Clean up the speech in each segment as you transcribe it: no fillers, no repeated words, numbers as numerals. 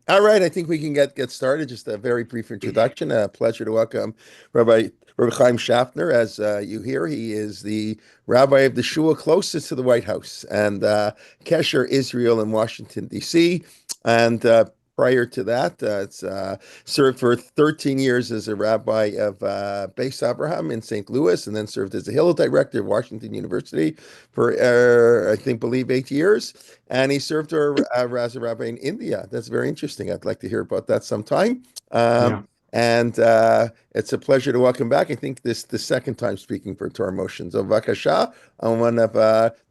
All right, I think we can get started. Just a very brief introduction. A pleasure to welcome Rabbi Hyim Shafner. As you hear, he is the rabbi of the shul closest to the White House and Kesher, Israel, in Washington D.C. And prior to that, it's served for 13 years as a rabbi of Beis Abraham in St. Louis, and then served as the Hillel director of Washington University for I think believe 8 years. And he served as a rabbi in India. That's very interesting. I'd like to hear about that sometime. Um, Yeah. and it's a pleasure to welcome back. I think this the second time speaking for Torah Motions of Vakasha on one of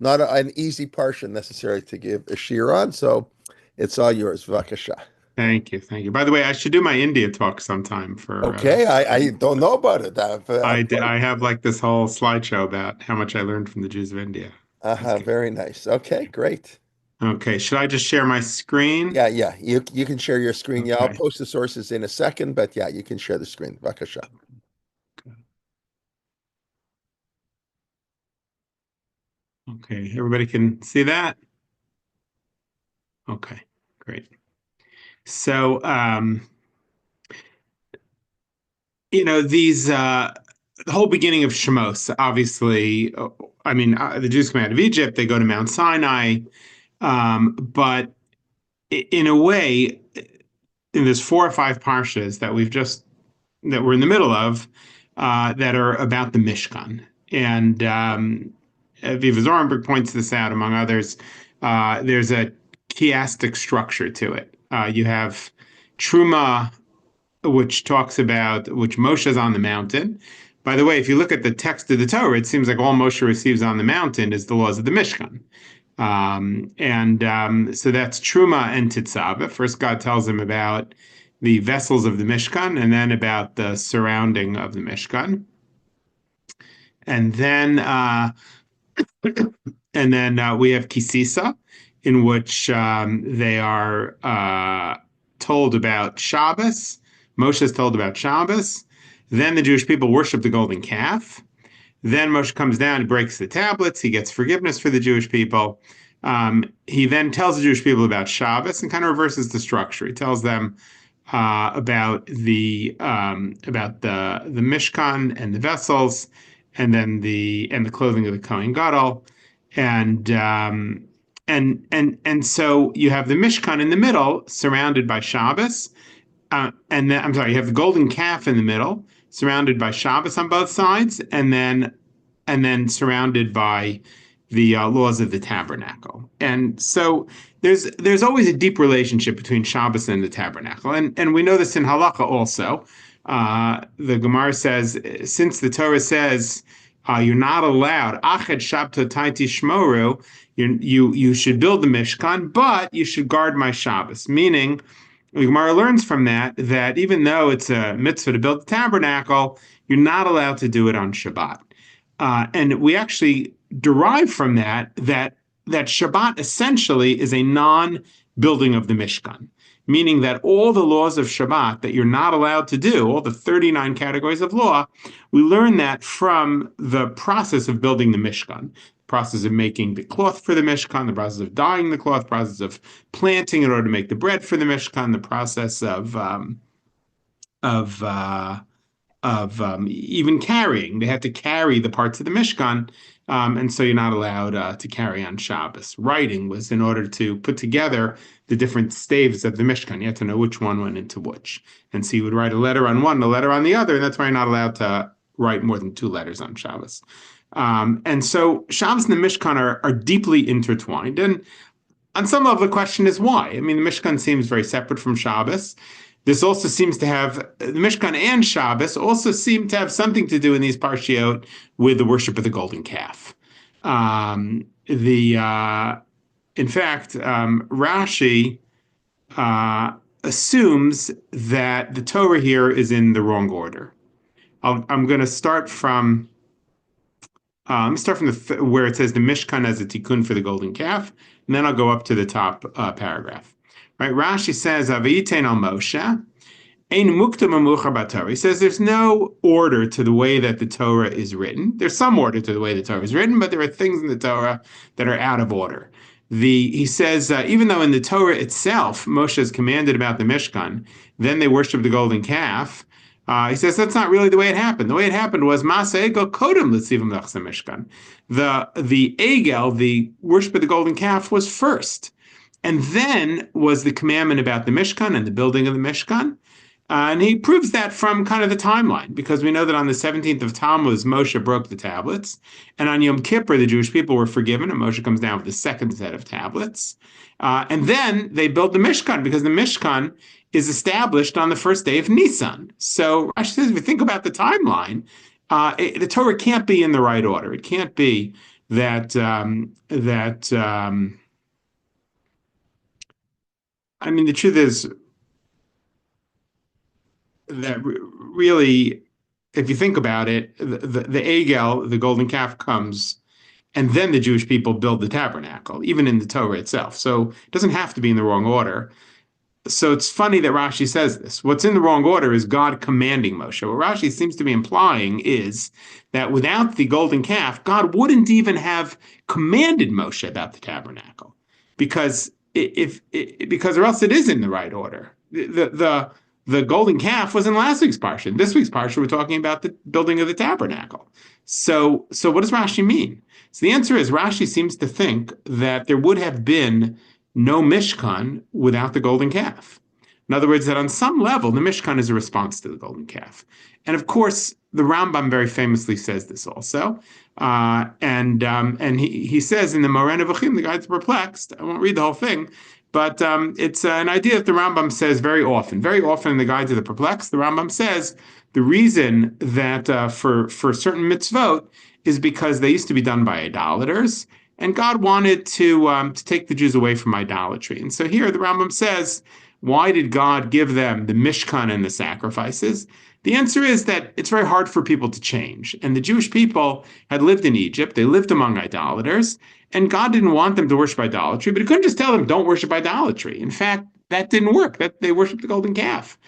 not an easy parsha necessary to give a shir on. So it's all yours, Vakasha. Thank you. Thank you. By the way, I should do my India talk sometime for Okay, I don't know about it. I have like this whole slideshow about how much I learned from the Jews of India. That's good. Very nice. Okay, great. Okay, should I just share my screen? Yeah. You can share your screen. Yeah, I'll Okay. post the sources in a second, but yeah, you can share the screen. Vakasha. Okay, everybody can see that? Okay, great. So, these the whole beginning of Shemos, obviously, the Jews come out of Egypt, they go to Mount Sinai, but in a way, there's four or five parshas that we're in the middle of that are about the Mishkan, and Aviva Zorenberg points this out among others. There's a chiastic structure to it. You have Truma, which Moshe is on the mountain. By the way, if you look at the text of the Torah, it seems like all Moshe receives on the mountain is the laws of the Mishkan. So that's Truma and Tetzaveh. First, God tells him about the vessels of the Mishkan and then about the surrounding of the Mishkan. And then we have Kisisa, in which they are told about Shabbos. Moshe is told about Shabbos. Then the Jewish people worship the golden calf. Then Moshe comes down and breaks the tablets. He gets forgiveness for the Jewish people. He then tells the Jewish people about Shabbos and kind of reverses the structure. He tells them about the Mishkan and the vessels, and then the clothing of the Kohen Gadol, and so you have the Mishkan in the middle, surrounded by Shabbos, and then I'm sorry, you have the golden calf in the middle, surrounded by Shabbos on both sides, and then surrounded by the laws of the tabernacle. And so there's always a deep relationship between Shabbos and the tabernacle, and we know this in Halacha also. The Gemara says, since the Torah says you're not allowed achad shabto taiti shmoru, you should build the Mishkan, but you should guard my Shabbos. Meaning, the Gemara learns from that even though it's a mitzvah to build the tabernacle, you're not allowed to do it on Shabbat. And we actually derive from that Shabbat essentially is a non-building of the Mishkan, meaning that all the laws of Shabbat that you're not allowed to do, all the 39 categories of law, we learn that from the process of building the Mishkan, the process of making the cloth for the Mishkan, the process of dyeing the cloth, the process of planting in order to make the bread for the Mishkan, the process of even carrying. They had to carry the parts of the Mishkan, and so you're not allowed to carry on Shabbos. Writing was in order to put together the different staves of the Mishkan. You had to know which one went into which. And so you would write a letter on one, a letter on the other, and that's why you're not allowed to write more than two letters on Shabbos. And so Shabbos and the Mishkan are deeply intertwined. And on some level, the question is why? I mean, the Mishkan seems very separate from Shabbos. This also seems to have the Mishkan and Shabbos also seem to have something to do in these parshiot with the worship of the golden calf. The In fact, Rashi assumes that the Torah here is in the wrong order. I'm going to start from where it says the Mishkan as a tikkun for the golden calf, and then I'll go up to the top paragraph. Right? Rashi says, "Aviten al Moshe, ein mukta mamucha b'Torah." He says there's no order to the way that the Torah is written. There's some order to the way the Torah is written, but there are things in the Torah that are out of order. he says even though in the Torah itself Moshe is commanded about the Mishkan, then they worship the golden calf. He says that's not really the way it happened. The way it happened was Masa Egel Kodem L'Tzivam Lachzeh Mishkan. The Egel, the worship of the golden calf, was first, and then was the commandment about the Mishkan and the building of the Mishkan. And he proves that from kind of the timeline, because we know that on the 17th of Tammuz, Moshe broke the tablets. And on Yom Kippur, the Jewish people were forgiven, and Moshe comes down with the second set of tablets. And then they build the Mishkan, because the Mishkan is established on the first day of Nisan. So Rashi says, if you think about the timeline, the Torah can't be in the right order. It can't be that, I mean, the truth is, that really, if you think about it, the Egel, the golden calf, comes, and then the Jewish people build the tabernacle, even in the Torah itself. So it doesn't have to be in the wrong order. So it's funny that Rashi says this. What's in the wrong order is God commanding Moshe. What Rashi seems to be implying is that without the golden calf, God wouldn't even have commanded Moshe about the tabernacle, because because or else it is in the right order. The golden calf was in last week's parsha. This week's parsha, we're talking about the building of the tabernacle. So what does Rashi mean? So the answer is Rashi seems to think that there would have been no Mishkan without the golden calf. In other words, that on some level, the Mishkan is a response to the golden calf. And of course, the Rambam very famously says this also. And he says in the Moreh Nevuchim, the Guide to Perplexed, I won't read the whole thing, but it's an idea that the Rambam says very often. Very often in the Guide to the Perplexed, the Rambam says the reason that for certain mitzvot is because they used to be done by idolaters, and God wanted to take the Jews away from idolatry. And so here the Rambam says, why did God give them the Mishkan and the sacrifices? The answer is that it's very hard for people to change. And the Jewish people had lived in Egypt. They lived among idolaters. And God didn't want them to worship idolatry, but he couldn't just tell them, don't worship idolatry. In fact, that didn't work. That they worshiped the golden calf.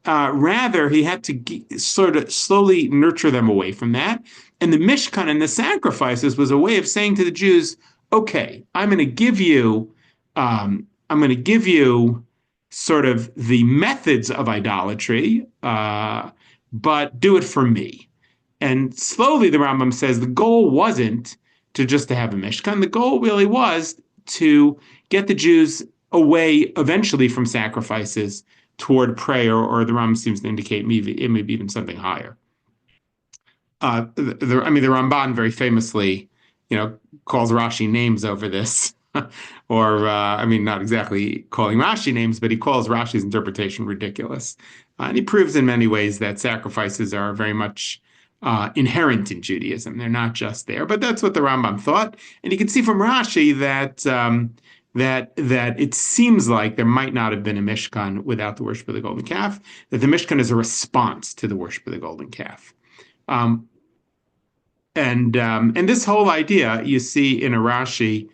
Rather, he had to sort of slowly nurture them away from that. And the Mishkan and the sacrifices was a way of saying to the Jews, okay, I'm going to give you sort of the methods of idolatry, but do it for me. And slowly, the Rambam says the goal wasn't to have a Mishkan. The goal really was to get the Jews away eventually from sacrifices toward prayer, or the Rambam seems to indicate it may be even something higher. The Ramban very famously, calls Rashi names over this, or not exactly calling Rashi names, but he calls Rashi's interpretation ridiculous. And he proves in many ways that sacrifices are very much inherent in Judaism. They're not just there, but that's what the Rambam thought. And you can see from Rashi that it seems like there might not have been a Mishkan without the worship of the golden calf, that the Mishkan is a response to the worship of the golden calf. And this whole idea you see in a Rashi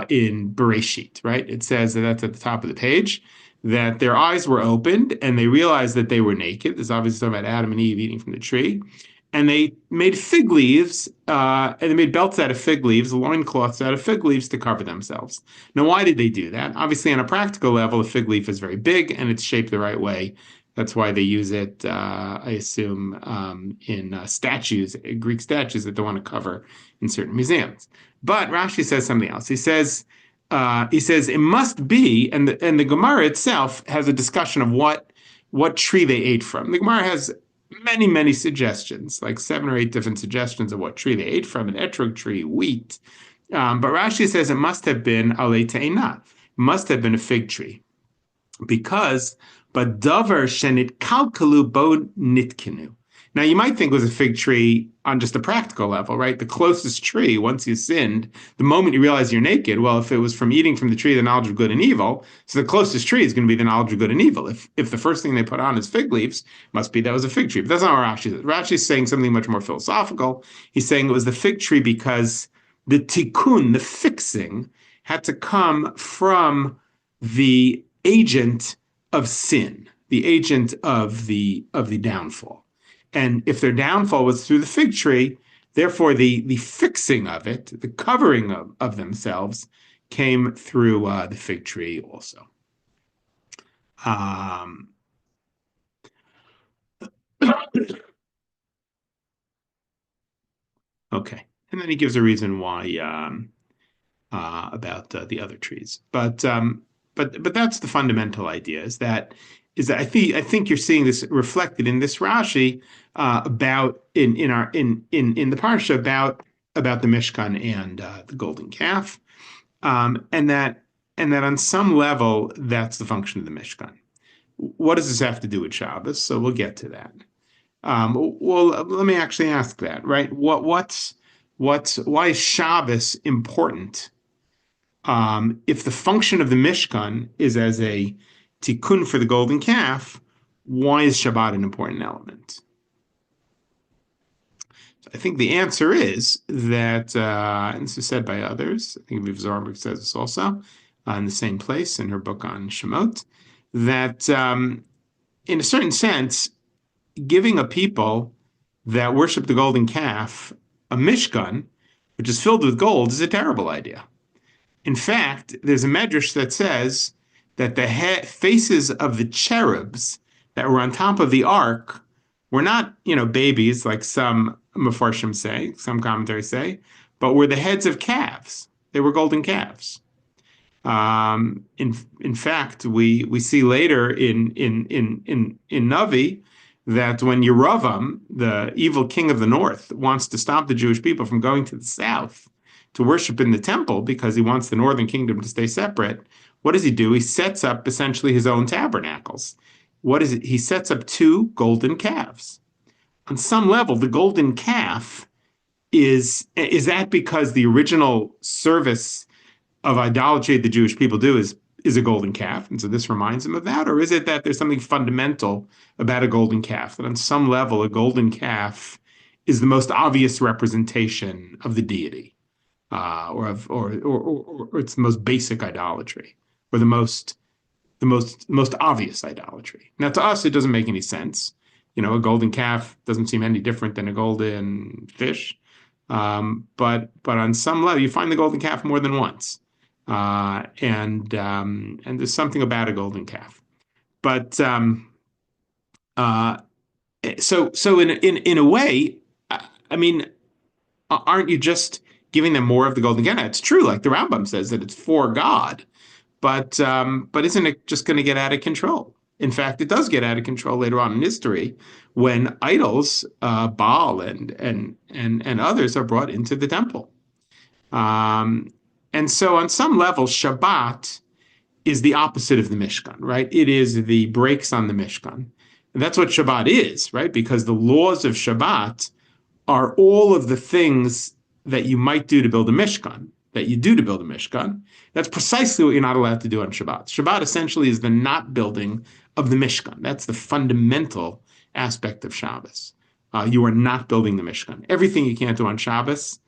in Bereshit, right? It says that's at the top of the page, that their eyes were opened and they realized that they were naked. This is obviously talking about Adam and Eve eating from the tree. And they made fig leaves, and they made belts out of fig leaves, loincloths out of fig leaves to cover themselves. Now, why did they do that? Obviously, on a practical level, a fig leaf is very big and it's shaped the right way. That's why they use it, I assume, in statues, Greek statues that they want to cover in certain museums. But Rashi says something else. He says it must be, and the Gemara itself has a discussion of what tree they ate from. The Gemara has many, many suggestions, like 7 or 8 different suggestions of what tree they ate from: an etrog tree, wheat. But Rashi says it must have been alei te'ina, must have been a fig tree, because but davar shenit kalkalu bo nitkenu. Now, you might think it was a fig tree on just a practical level, right? The closest tree, once you sinned, the moment you realize you're naked, well, if it was from eating from the tree, the knowledge of good and evil, so the closest tree is going to be the knowledge of good and evil. If the first thing they put on is fig leaves, must be that was a fig tree. But that's not what Rashi says. Rashi is saying something much more philosophical. He's saying it was the fig tree because the tikkun, the fixing, had to come from the agent of sin, the agent of the downfall. And if their downfall was through the fig tree, therefore the fixing of it, the covering of themselves, came through the fig tree also. Um, okay, and then he gives a reason why about the other trees, but that's the fundamental idea. Is that I think you're seeing this reflected in this Rashi about in the parsha about the Mishkan and the golden calf, and that on some level that's the function of the Mishkan. What does this have to do with Shabbos? So we'll get to that. Well, let me actually ask that, right? Why is Shabbos important? If the function of the Mishkan is as a tikkun for the golden calf, why is Shabbat an important element? So I think the answer is that, and this is said by others, I think Viv Zorberg says this also in the same place in her book on Shemot, that in a certain sense, giving a people that worship the golden calf a Mishkan, which is filled with gold, is a terrible idea. In fact, there's a medrash that says that the faces of the cherubs that were on top of the ark were not, babies like some Mefarshim say, some commentaries say, but were the heads of calves. They were golden calves. In fact, we see later in Navi that when Yeravam, the evil king of the north, wants to stop the Jewish people from going to the south to worship in the temple because he wants the northern kingdom to stay separate, what does he do? He sets up essentially his own tabernacles. What is it? He sets up two golden calves. On some level, the golden calf is that because the original service of idolatry the Jewish people do is a golden calf, and so this reminds them of that? Or is it that there's something fundamental about a golden calf, that on some level a golden calf is the most obvious representation of the deity, or it's the most basic idolatry, or the most obvious idolatry? Now, to us, it doesn't make any sense. A golden calf doesn't seem any different than a golden fish, but on some level, you find the golden calf more than once. And there's something about a golden calf, but so in a way, I mean, aren't you just giving them more of the golden calf? It's true, like the Rambam says that it's for God, but isn't it just going to get out of control? In fact, it does get out of control later on in history when idols, Baal and others, are brought into the temple. And so on some level, Shabbat is the opposite of the Mishkan, right? It is the brakes on the Mishkan. And that's what Shabbat is, right? Because the laws of Shabbat are all of the things that you might do to build a Mishkan, that you do to build a Mishkan. That's precisely what you're not allowed to do on Shabbat. Shabbat essentially is the not building of the Mishkan. That's the fundamental aspect of Shabbos. You are not building the Mishkan. Everything you can't do on Shabbos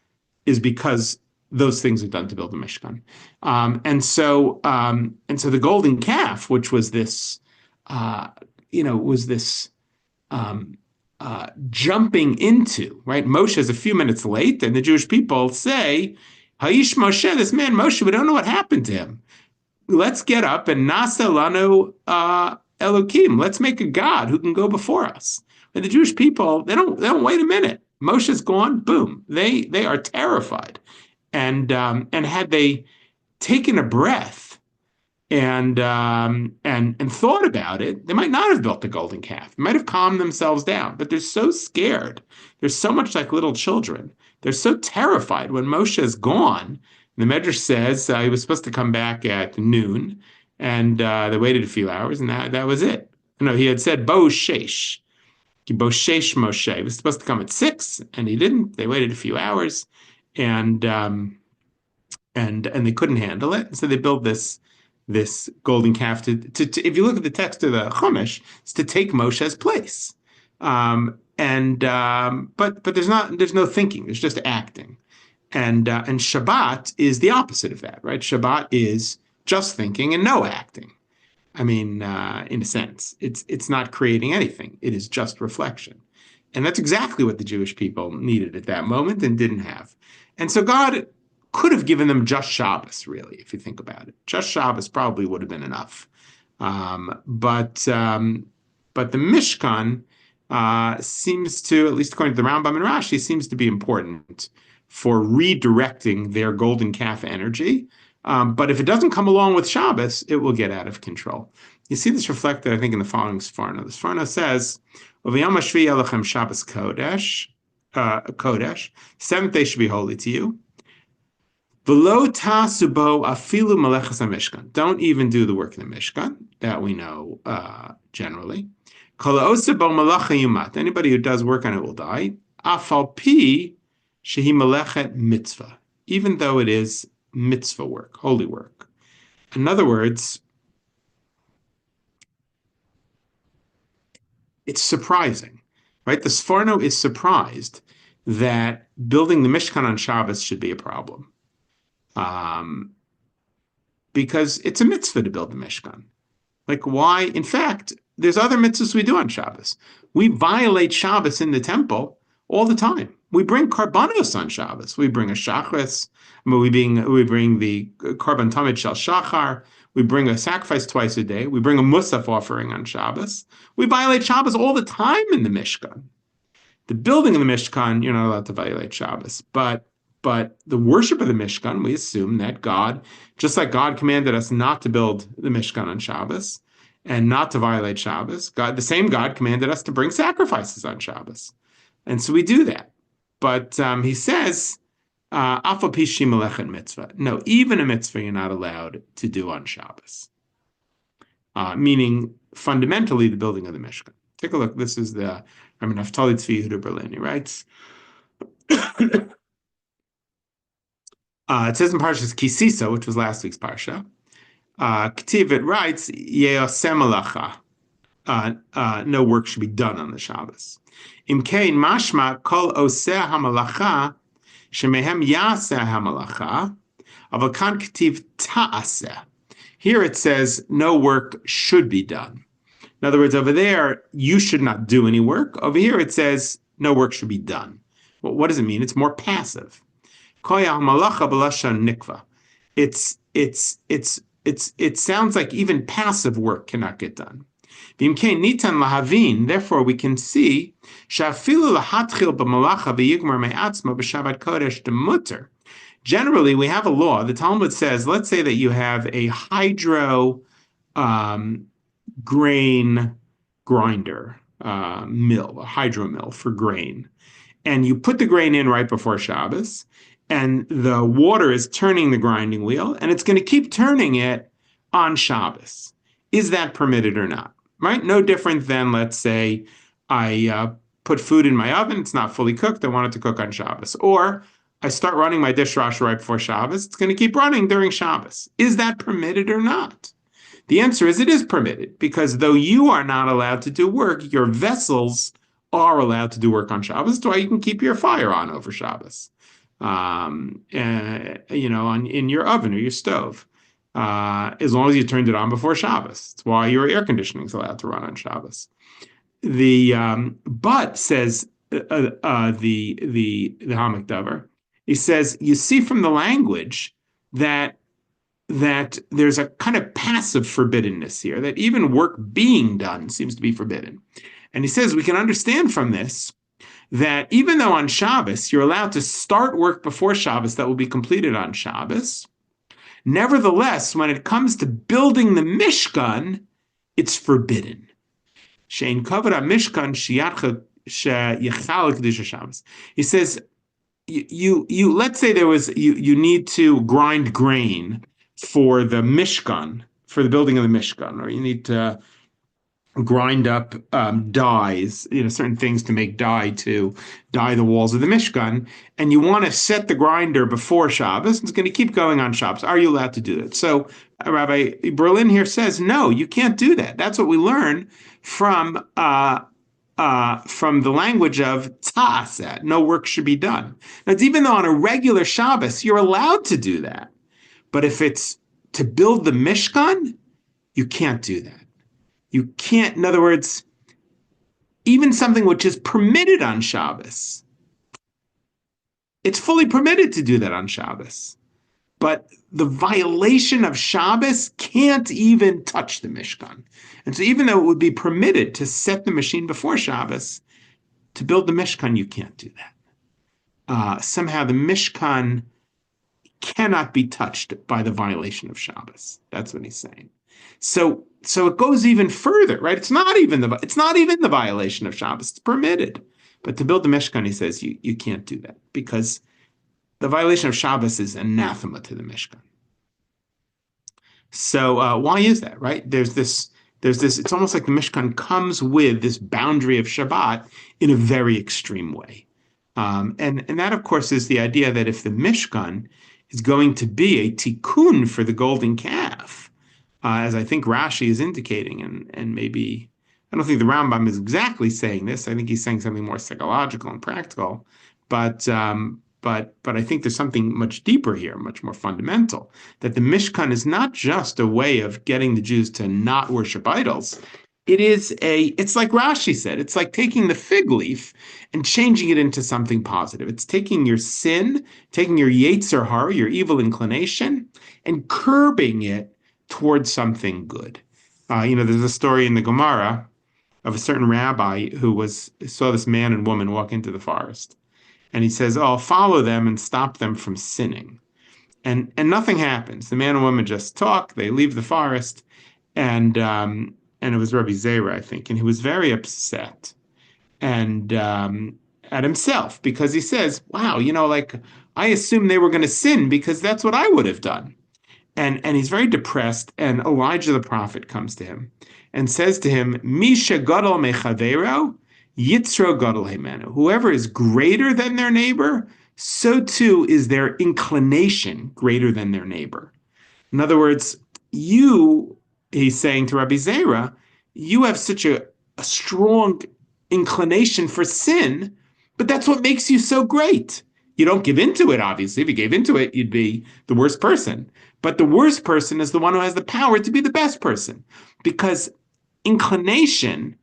is because those things are done to build the Mishkan. And so the golden calf, which was this, jumping into, right? Moshe is a few minutes late, and the Jewish people say, Ha'ish Moshe, this man Moshe, we don't know what happened to him. Let's get up and Nasa Lanu Elokim. Let's make a God who can go before us. And the Jewish people, they don't wait a minute. Moshe's gone, boom. They are terrified. And had they taken a breath and thought about it, they might not have built the golden calf. They might have calmed themselves down, but they're so scared. They're so much like little children. They're so terrified when Moshe is gone. The Medrash says he was supposed to come back at noon, and they waited a few hours, and that was it. No, he had said Bo Shesh. Bo Shesh Moshe. He was supposed to come at 6, and he didn't. They waited a few hours, and they couldn't handle it. So they built this golden calf to if you look at the text of the Chumash, it's to take Moshe's place. But there's no thinking. There's just acting. And Shabbat is the opposite of that, right? Shabbat is just thinking and no acting. I mean, in a sense, it's not creating anything. It is just reflection. And that's exactly what the Jewish people needed at that moment and didn't have. And so God could have given them just Shabbos, really, if you think about it. Just Shabbos probably would have been enough. But the Mishkan seems to, at least according to the Rambam and Rashi, seems to be important for redirecting their golden calf energy. But if it doesn't come along with Shabbos, it will get out of control. You see this reflected, I think, in the following Sforno. The Sforno says, "V'yom hashvi'i elechem Shabbos Kodesh, seventh day should be holy to you. V'lo tasubo afilu malechas hamishkan. Don't even do the work in the Mishkan, that we know generally. Kol ha'oseh bo malacha yumat. Anybody who does work on it will die. Afal pi shehi malechet mitzvah, even though it is mitzvah work, holy work. In other words, it's surprising, right? The Sforno is surprised that building the Mishkan on Shabbos should be a problem. Because it's a mitzvah to build the Mishkan. Like, why? In fact, there's other mitzvahs we do on Shabbos. We violate Shabbos in the temple all the time. We bring karbanos on Shabbos. We bring a shachris. We bring the karban tamid shel shachar. We bring a sacrifice twice a day. We bring a musaf offering on Shabbos. We violate Shabbos all the time in the Mishkan. The building of the Mishkan, you're not allowed to violate Shabbos. But the worship of the Mishkan, we assume that God, just like God commanded us not to build the Mishkan on Shabbos and not to violate Shabbos, the same God commanded us to bring sacrifices on Shabbos. And so we do that. But he says, Afal pi shehi malechet mitzvah. No, even a mitzvah you're not allowed to do on Shabbos. Meaning, fundamentally, the building of the Mishkan. Take a look. This is the Naftali Tzvi Yehuda Berlin. He writes, it says in Parshas Kisisa, which was last week's Parsha, K'tiv, it writes, Yeoseh malacha. No work should be done on the Shabbos. Imkein mashma kol oseh hamalacha shemehem yaseh hamalacha aval kan k'tiv ta'aseh. Here it says no work should be done. In other words, over there, you should not do any work. Over here, it says no work should be done. Well, what does it mean? It's more passive. It sounds like even passive work cannot get done. Therefore, we can see generally, we have a law. The Talmud says, let's say that you have a hydro grain grinder mill, a hydro mill for grain, and you put the grain in right before Shabbos, and the water is turning the grinding wheel, and it's going to keep turning it on Shabbos. Is that permitted or not? Right? No different than, let's say, I put food in my oven, it's not fully cooked, I want it to cook on Shabbos. Or I start running my dishwasher right before Shabbos, it's going to keep running during Shabbos. Is that permitted or not? The answer is it is permitted, because though you are not allowed to do work, your vessels are allowed to do work on Shabbos. That's why you can keep your fire on over Shabbos. In your oven or your stove, as long as you turned it on before Shabbos. That's why your air conditioning is allowed to run on Shabbos. But says the Hamak Dover, he says you see from the language that there's a kind of passive forbiddenness here, that even work being done seems to be forbidden. And he says we can understand from this that even though on Shabbos you're allowed to start work before Shabbos that will be completed on Shabbos, nevertheless, when it comes to building the Mishkan, it's forbidden. Shein kavod Mishkan sheyachal Shabbos. He says, you let's say there was you need to grind grain for the Mishkan, for the building of the Mishkan, or you need to grind up dyes, certain things to make dye to dye the walls of the Mishkan, and you want to set the grinder before Shabbos, it's going to keep going on Shabbos. Are you allowed to do that? So Rabbi Berlin here says, no, you can't do that. That's what we learn from the language of ta'aseh, no work should be done. Now, even though on a regular Shabbos, you're allowed to do that. But if it's to build the Mishkan, you can't do that. You can't, in other words, even something which is permitted on Shabbos, it's fully permitted to do that on Shabbos. but the violation of Shabbos can't even touch the Mishkan. And so even though it would be permitted to set the machine before Shabbos, to build the Mishkan, you can't do that. Somehow the Mishkan cannot be touched by the violation of Shabbos. That's what he's saying. So it goes even further, right? It's not even the violation of Shabbos. It's permitted. But to build the Mishkan, he says you can't do that because the violation of Shabbos is anathema to the Mishkan. So why is that, right? There's this, it's almost like the Mishkan comes with this boundary of Shabbat in a very extreme way. And that, of course, is the idea that if the Mishkan is going to be a tikkun for the golden calf, as I think Rashi is indicating, and maybe I don't think the Rambam is exactly saying this. I think he's saying something more psychological and practical, but I think there's something much deeper here, much more fundamental. That the Mishkan is not just a way of getting the Jews to not worship idols. It's like Rashi said, it's like taking the fig leaf and changing it into something positive. It's taking your sin, taking your Yetzer Hara, your evil inclination, and curbing it towards something good. There's a story in the Gemara of a certain rabbi who saw this man and woman walk into the forest. And he says, "Oh, I'll follow them and stop them from sinning." And nothing happens. The man and woman just talk. They leave the forest, and it was Rabbi Zera, I think, and he was very upset and at himself because he says, "Wow, like I assumed they were going to sin because that's what I would have done." And he's very depressed. And Elijah the prophet comes to him and says to him, "Misha gadol mechavero, yitzro gadol himenu." Whoever is greater than their neighbor, so too is their inclination greater than their neighbor. In other words, he's saying to Rabbi Zera, you have such a strong inclination for sin, but that's what makes you so great. You don't give into it, obviously. If you gave into it, you'd be the worst person. But the worst person is the one who has the power to be the best person. Because inclination,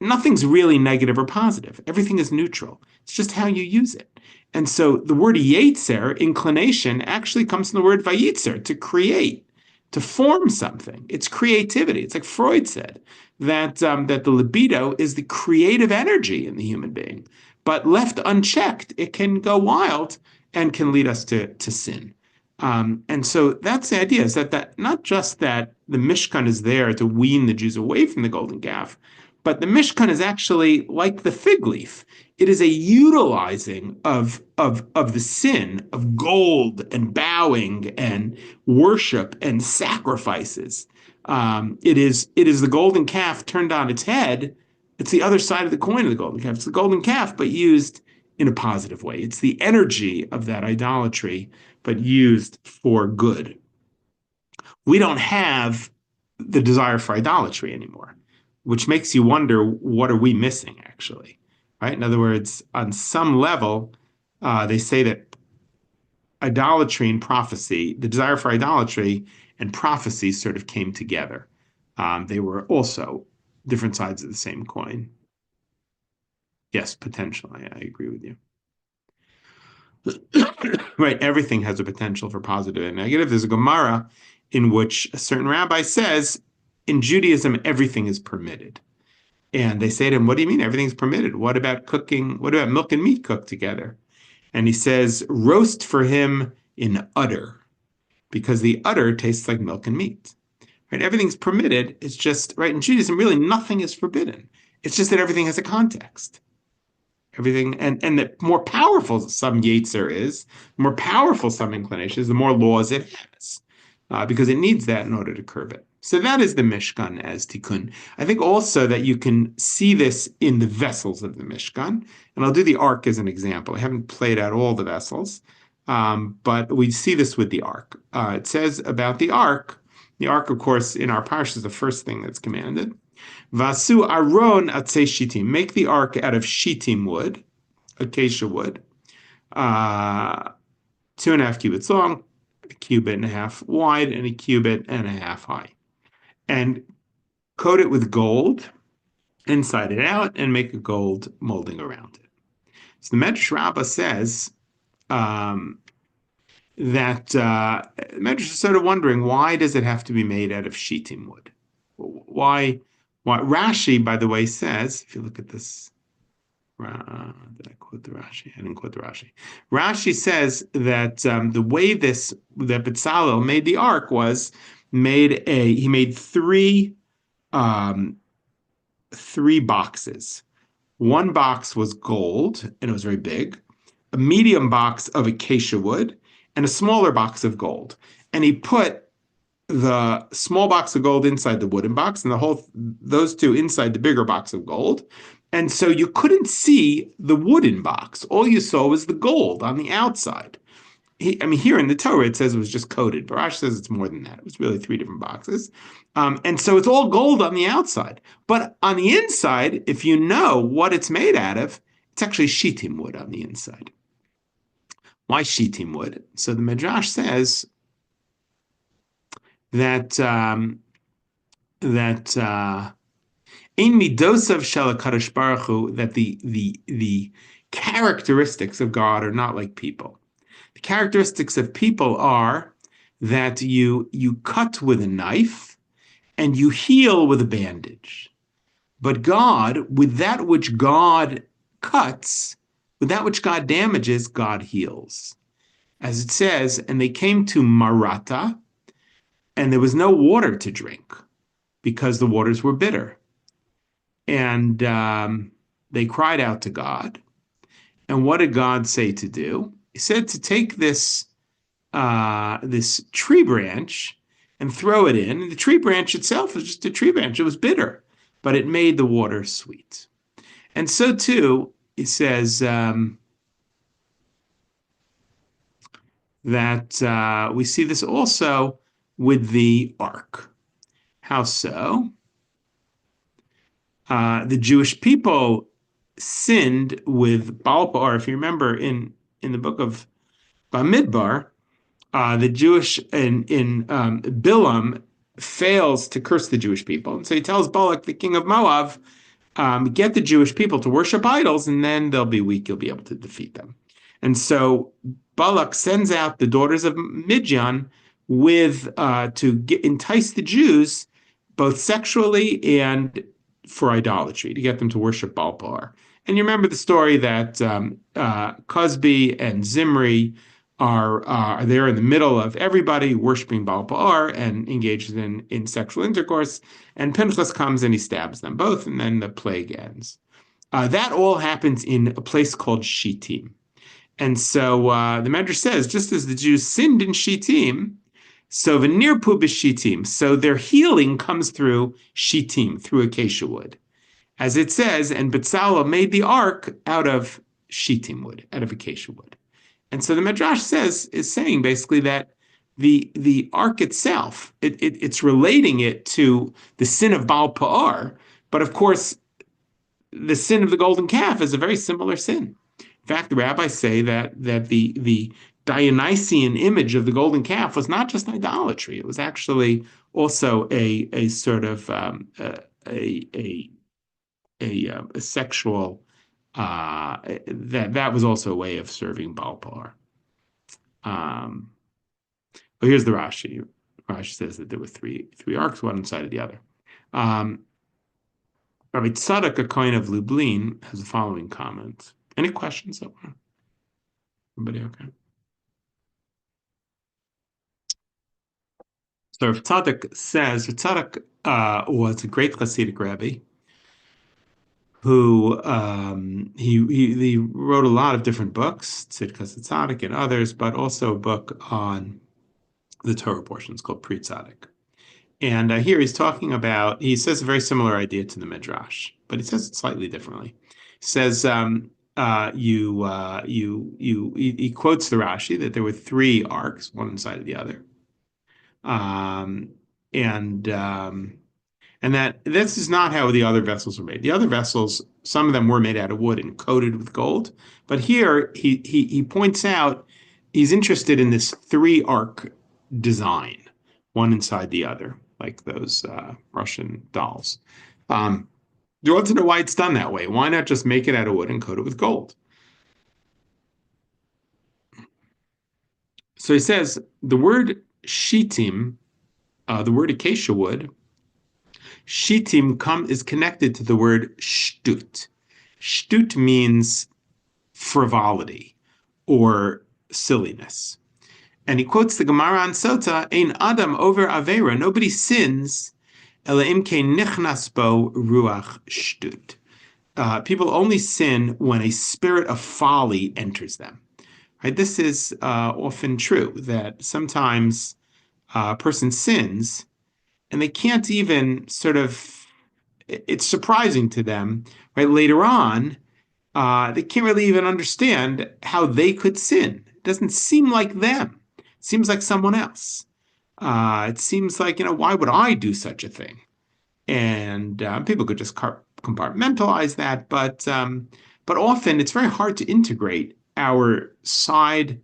nothing's really negative or positive. Everything is neutral. It's just how you use it. And so the word yetzer, inclination, actually comes from the word vayitzer, to create, to form something. It's creativity. It's like Freud said, that the libido is the creative energy in the human being. But left unchecked, it can go wild and can lead us to sin. And so that's the idea, is that not just that the Mishkan is there to wean the Jews away from the golden calf, but the Mishkan is actually like the fig leaf. It is a utilizing of the sin of gold and bowing and worship and sacrifices. It is the golden calf turned on its head. It's the other side of the coin of the golden calf. It's the golden calf, but used in a positive way. It's the energy of that idolatry, but used for good. We don't have the desire for idolatry anymore, which makes you wonder, what are we missing, actually? Right? In other words, on some level, they say that idolatry and prophecy, the desire for idolatry and prophecy sort of came together. They were also different sides of the same coin. Yes, potentially. I agree with you. Right, everything has a potential for positive and negative. There's a Gemara in which a certain rabbi says, in Judaism, everything is permitted. And they say to him, what do you mean everything's permitted? What about cooking? What about milk and meat cooked together? And he says, roast for him in udder, because the udder tastes like milk and meat. Right? Everything's permitted. It's just, right, in Judaism, really nothing is forbidden. It's just that everything has a context. Everything, and the more powerful some Yetzer is, the more powerful some inclination is, the more laws it has, because it needs that in order to curb it. So that is the Mishkan as tikkun. I think also that you can see this in the vessels of the Mishkan, and I'll do the ark as an example. I haven't played out all the vessels, but we see this with the ark. It says about the ark, of course, in our parsha is the first thing that's commanded. Vasu aron atzei shitim. Make the ark out of shitim wood, acacia wood, 2.5 cubits long, a cubit and a half wide, and a cubit and a half high. And coat it with gold inside and out, and make a gold molding around it. So the Medrash Rabbah says, Medrash is sort of wondering, why does it have to be made out of shittim wood? Why? Why? Rashi, by the way, says, if you look at this, did I quote the Rashi? I didn't quote the Rashi. Rashi says that the way that Bezalel made the ark was he made um, three boxes. One box was gold, and it was very big, a medium box of acacia wood, and a smaller box of gold. And he put the small box of gold inside the wooden box, and those two inside the bigger box of gold. And so you couldn't see the wooden box. All you saw was the gold on the outside. I mean, here in the Torah, it says it was just coated. Barash says it's more than that. It was really three different boxes. And so it's all gold on the outside. But on the inside, if you know what it's made out of, it's actually shittim wood on the inside. Why shittim wood? So the Midrash says that in midosav shel HaKadosh Baruch Hu, that the characteristics of God are not like people. The characteristics of people are that you cut with a knife and you heal with a bandage. But God, with that which God cuts, with that which God damages, God heals. As it says, and they came to Marata, and there was no water to drink because the waters were bitter. And they cried out to God. And what did God say to do? He said to take this tree branch and throw it in. And the tree branch itself was just a tree branch. It was bitter, but it made the water sweet. And so too, he says that we see this also with the ark. How so? The Jewish people sinned with Baal Peor. If you remember in the book of Bamidbar, the Jewish in Bilam fails to curse the Jewish people, and so he tells Balak, the king of Moab, get the Jewish people to worship idols, and then they'll be weak. You'll be able to defeat them. And so Balak sends out the daughters of Midian to entice the Jews both sexually and for idolatry, to get them to worship Baal Peor. And you remember the story that Cosby and Zimri are there in the middle of everybody worshiping Baal Peor and engaged in sexual intercourse. And Pinchas comes and he stabs them both, and then the plague ends. That all happens in a place called Shittim. And so the Medrash says, just as the Jews sinned in Shittim, so v'nirpu b'shittim. So their healing comes through Shittim, through acacia wood. As it says, and Bezalel made the ark out of Shittim wood, out of acacia wood. And so the Midrash is saying basically that the ark itself, it's relating it to the sin of Baal Peor, but of course, the sin of the golden calf is a very similar sin. In fact, the rabbis say that the Dionysian image of the golden calf was not just idolatry; it was actually also a sort of a sexual that was also a way of serving Baal Peor. But here's the Rashi. Rashi says that there were three arcs, one inside of the other. Rabbi Tzadok, a coin of Lublin, has the following comment. Any questions so far? Everybody okay? So Rav Tzadok says, Tzadok was a great Hasidic rabbi who he wrote a lot of different books, Tzidkas Tzadok and others, but also a book on the Torah portions called Pri Tzadok. And here he says a very similar idea to the Midrash, but he says it slightly differently. He says, he quotes the Rashi that there were three arcs, one inside of the other. And that this is not how the other vessels were made. The other vessels, some of them were made out of wood and coated with gold. But here he points out he's interested in this three arc design, one inside the other, like those Russian dolls. You want to know why it's done that way. Why not just make it out of wood and coat it with gold? So he says the word shitim, the word acacia wood, shitim is connected to the word shtut. Shtut means frivolity or silliness. And he quotes the Gemara on Sota, Ein Adam over Avera, nobody sins, Ela imke nichnas bo ruach shtut. People only sin when a spirit of folly enters them. Right? This is often true, that sometimes a person sins and they can't even it's surprising to them, right? Later on, they can't really even understand how they could sin. It doesn't seem like them. It seems like someone else. It seems like, why would I do such a thing? And people could just compartmentalize that, but often it's very hard to integrate our side.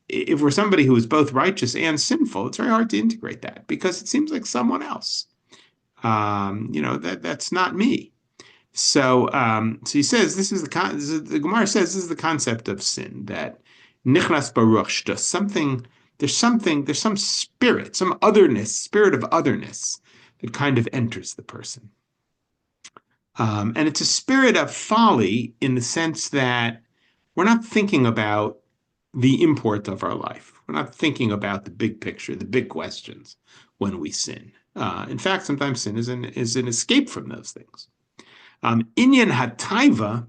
If we're somebody who is both righteous and sinful, it's very hard to integrate that because it seems like someone else. That's not me. So he says the Gemara says this is the concept of sin, that nichnas baruch shtus, there's some spirit, some otherness, spirit of otherness that kind of enters the person. And it's a spirit of folly in the sense that we're not thinking about the import of our life. We're not thinking about the big picture, the big questions when we sin. In fact, sometimes sin is an escape from those things. Inyan hataiva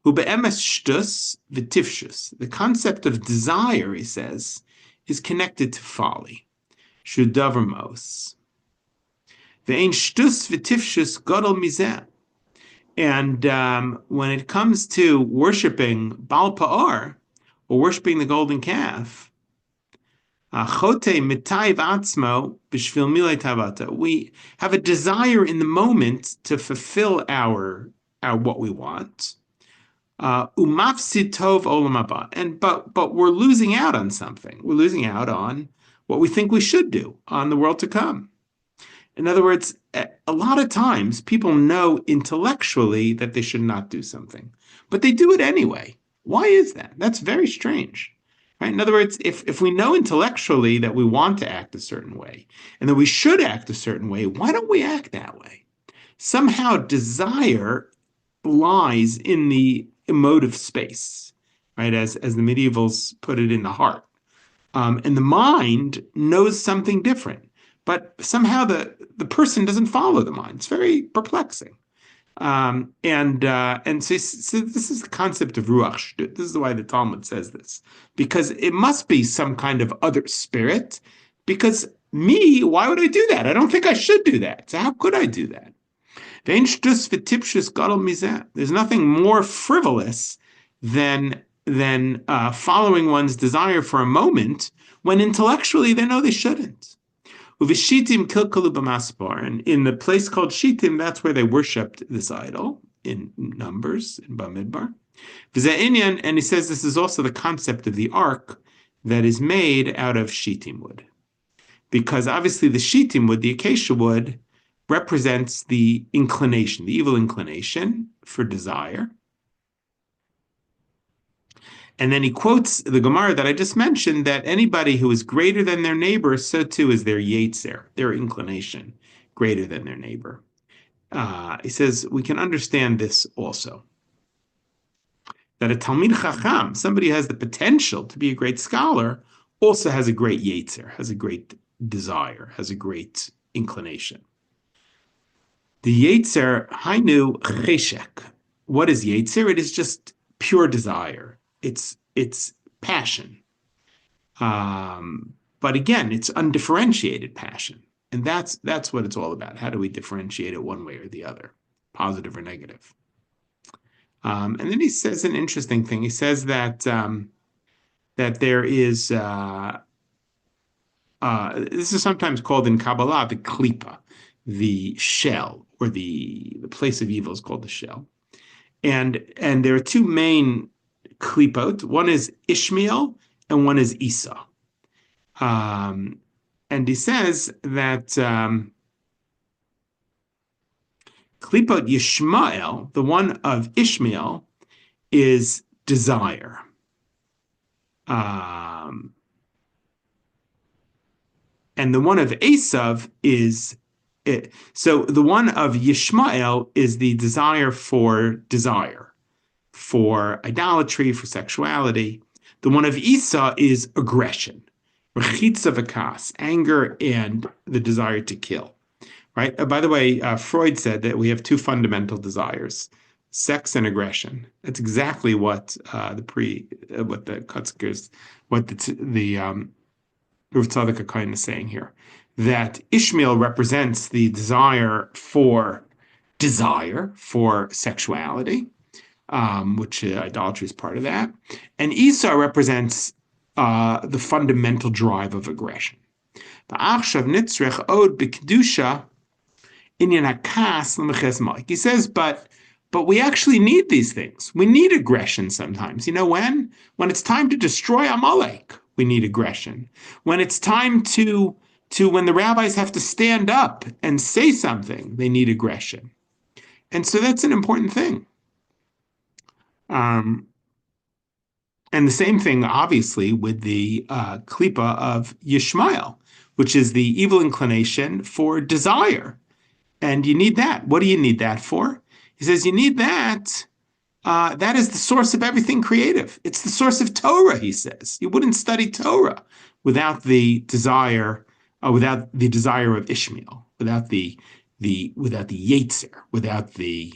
hu be'emes shtus v'tifshus. The concept of desire, he says, is connected to folly. Shudavar mos. Ve'ein shtus v'tifshus gadol mizeh. And when it comes to worshiping Baal Pa'ar, or worshiping the golden calf, we have a desire in the moment to fulfill our what we want. But we're losing out on something. We're losing out on what we think we should do, on the world to come. In other words, a lot of times people know intellectually that they should not do something, but they do it anyway. Why is that? That's very strange. Right? In other words, if we know intellectually that we want to act a certain way and that we should act a certain way, why don't we act that way? Somehow desire lies in the emotive space, right? As the medievals put it, in the heart. And the mind knows something different, but somehow the person doesn't follow the mind. It's very perplexing. So this is the concept of ruach shtut. This is why the Talmud says this, because it must be some kind of other spirit. Because me, why would I do that? I don't think I should do that. So how could I do that? There's nothing more frivolous than following one's desire for a moment when intellectually they know they shouldn't. Uvishitim kilkalu b'maspar, and in the place called Shitim, that's where they worshipped this idol in Numbers, in Bamidbar. V'za'inyan, and he says this is also the concept of the ark that is made out of Shitim wood. Because obviously the Shitim wood, the acacia wood, represents the inclination, the evil inclination for desire. And then he quotes the Gemara that I just mentioned, that anybody who is greater than their neighbor, so too is their yetzer, their inclination, greater than their neighbor. He says we can understand this also. That a Talmid Chacham, somebody who has the potential to be a great scholar, also has a great yetzer, has a great desire, has a great inclination. The yetzer, hainu cheshek. What is yetzer? It is just pure desire. It's passion. But again, it's undifferentiated passion. And that's what it's all about. How do we differentiate it one way or the other, positive or negative? And then he says an interesting thing. He says that there is this is sometimes called in Kabbalah the klipa, the shell, or the place of evil is called the shell. And there are two main klipot. One is Ishmael and one is Esau. And he says that klipot Yishmael, the one of Ishmael, is desire. And the one of Esav is it. So the one of Yishmael is the desire, for idolatry, for sexuality. The one of Esau is aggression, rechitza v'kas, anger, and the desire to kill. Right? By the way, Freud said that we have two fundamental desires: sex and aggression. That's exactly what what the Kutzkers, what the Rav Tzadok HaKohen is saying here. That Ishmael represents the desire for sexuality, which idolatry is part of that, and Esau represents the fundamental drive of aggression. V'achshav nitzrech od b'kedusha. He says, but we actually need these things. We need aggression sometimes. You know when? When it's time to destroy Amalek, we need aggression. When it's time when the rabbis have to stand up and say something, they need aggression. And so that's an important thing. And the same thing, obviously, with the klipa of Yishmael, which is the evil inclination for desire. And you need that. What do you need that for? He says you need that. That is the source of everything creative. It's the source of Torah, he says. You wouldn't study Torah without the desire of Ishmael, without the Yetzer, without the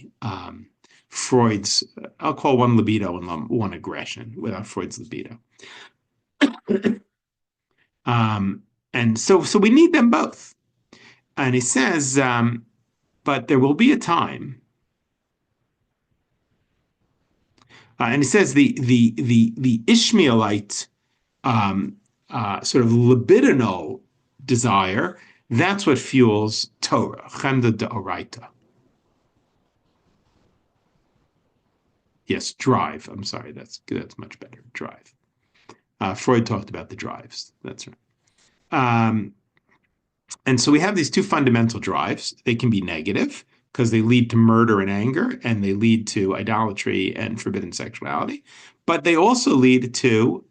Freud's, I'll call one libido and one aggression, without Freud's libido. And so we need them both. And he says, but there will be a time, and he says the Ishmaelite sort of libidinal desire, that's what fuels Torah, chemda deoraita. Yes, drive. I'm sorry, that's much better. Drive. Freud talked about the drives. That's right. And so we have these two fundamental drives. They can be negative because they lead to murder and anger, and they lead to idolatry and forbidden sexuality. But they also lead to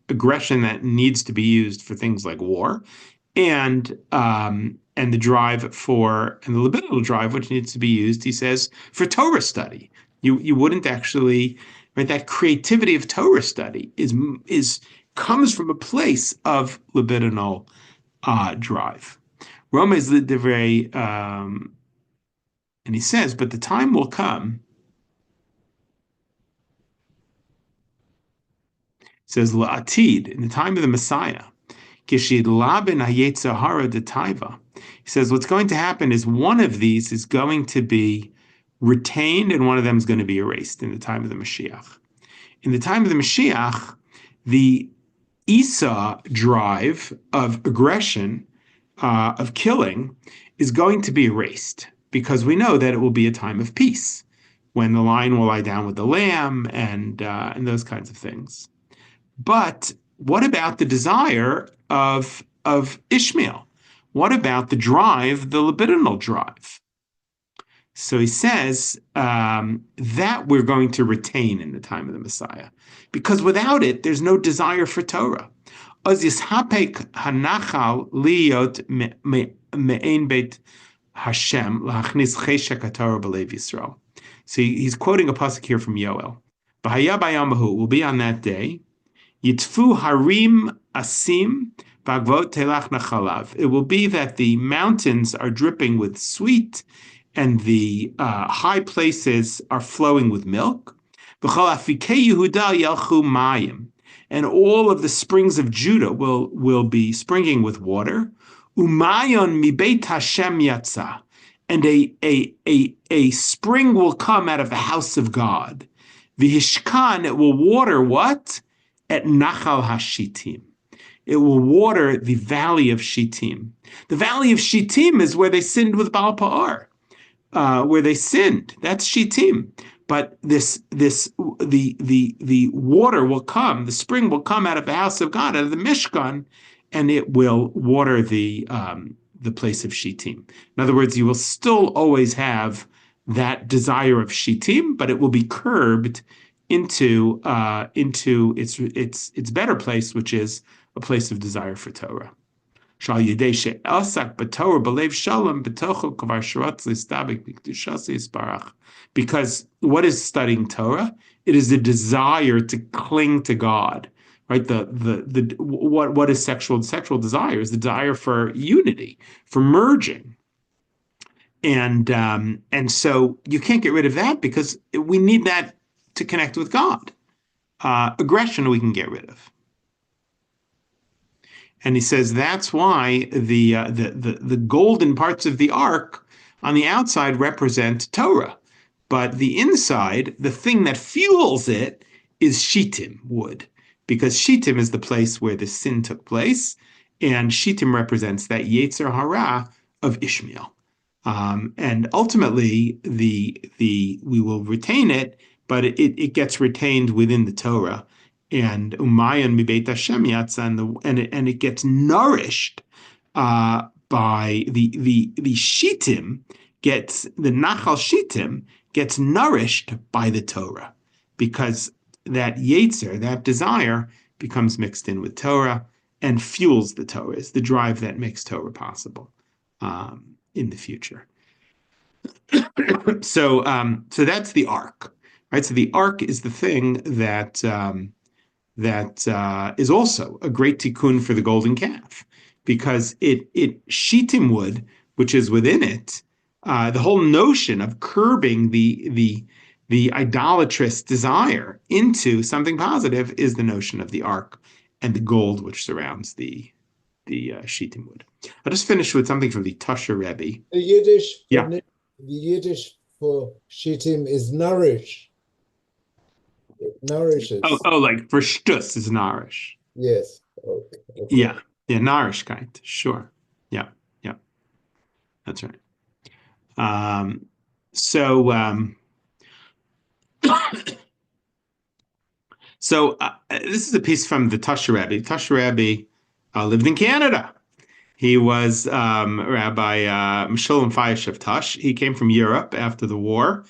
aggression that needs to be used for things like war, and the libidinal drive, which needs to be used, he says, for Torah study. You wouldn't actually, right? That creativity of Torah study comes from a place of libidinal drive. Roma is the very, and he says, but the time will come. He says, la'atid, in the time of the Messiah, kishid labin hayetzahara detaiva. He says, what's going to happen is one of these is going to be retained and one of them is going to be erased in the time of the Mashiach. In the time of the Mashiach, the Esau drive of aggression, of killing, is going to be erased because we know that it will be a time of peace when the lion will lie down with the lamb and those kinds of things. But what about the desire of Ishmael? What about the drive, the libidinal drive? So he says that we're going to retain in the time of the Messiah, because without it, there's no desire for Torah. So he's quoting a pasuk here from Yoel. Will be on that day. Yitfu harim asim v'agvot telach nachalav. It will be that the mountains are dripping with sweet, and the high places are flowing with milk. And all of the springs of Judah will be springing with water. Umayon mibeit Hashem yatsa. And a spring will come out of the house of God. V'hishkan, it will water what? At Nachal Hashitim. It will water the valley of Shittim. The valley of Shittim is where they sinned with Baal Pa'ar. Where they sinned. That's Shittim. But the water will come, the spring will come out of the house of God, out of the Mishkan, and it will water the place of Shittim. In other words, you will still always have that desire of Shittim, but it will be curbed into its better place, which is a place of desire for Torah. Shal Yidei she'elsak b'Torah b'lev shalom b'tocho kvar sharatz listabik b'kdushas yisbarach. Because what is studying Torah? It is the desire to cling to God, right? What is sexual? Sexual desire is the desire for unity, for merging, and so you can't get rid of that because we need that to connect with God. Aggression we can get rid of. And he says that's why the golden parts of the ark on the outside represent Torah, but the inside, the thing that fuels it, is shittim wood, because shittim is the place where the sin took place, and shittim represents that Yetzer Hara of Ishmael. And ultimately, the we will retain it, but it gets retained within the Torah, and umayan mibeit Hashem yatsa, and it gets nourished by the shittim gets the nachal shittim gets nourished by the Torah, because that yetzer, that desire, becomes mixed in with Torah and fuels the Torah. It's the drive that makes Torah possible in the future. So that's the ark, right? So the ark is the thing that is also a great tikkun for the golden calf, because it shittim wood, which is within it, the whole notion of curbing the idolatrous desire into something positive is the notion of the ark and the gold which surrounds the shittim wood. I'll just finish with something from the Tasha Rebbe. The Yiddish for shittim is nourish. It nourishes. Oh, like for shtus is nourish. Yes. Okay. Yeah, nourishkeit. Sure. Yeah, that's right. So this is a piece from the Tasha Rebbe. Tasha Rebbe lived in Canada. He was Rabbi Meshulam Fayeshev Tash. He came from Europe after the war.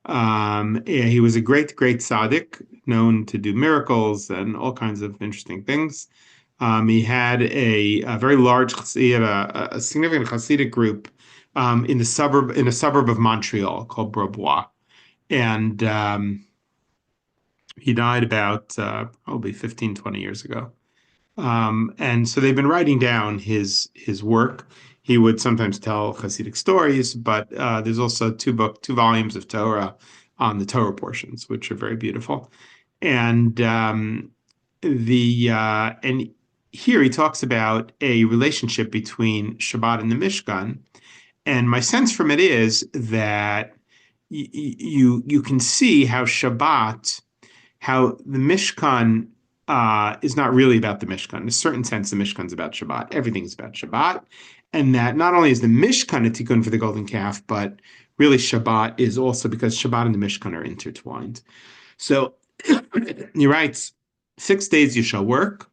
He was a great tzaddik, known to do miracles and all kinds of interesting things. He had a very large, he had a significant Hasidic group in a suburb of Montreal called Brobois, and he died about probably 15, 20 years ago. And so they've been writing down his work. He would sometimes tell Hasidic stories, but there's also two volumes of Torah on the Torah portions, which are very beautiful. And and here he talks about a relationship between Shabbat and the Mishkan. And my sense from it is that you can see how Shabbat, how the Mishkan is not really about the Mishkan. In a certain sense, the Mishkan is about Shabbat. Everything is about Shabbat. And that not only is the Mishkan a tikkun for the golden calf, but really Shabbat is also, because Shabbat and the Mishkan are intertwined. So he writes, 6 days you shall work,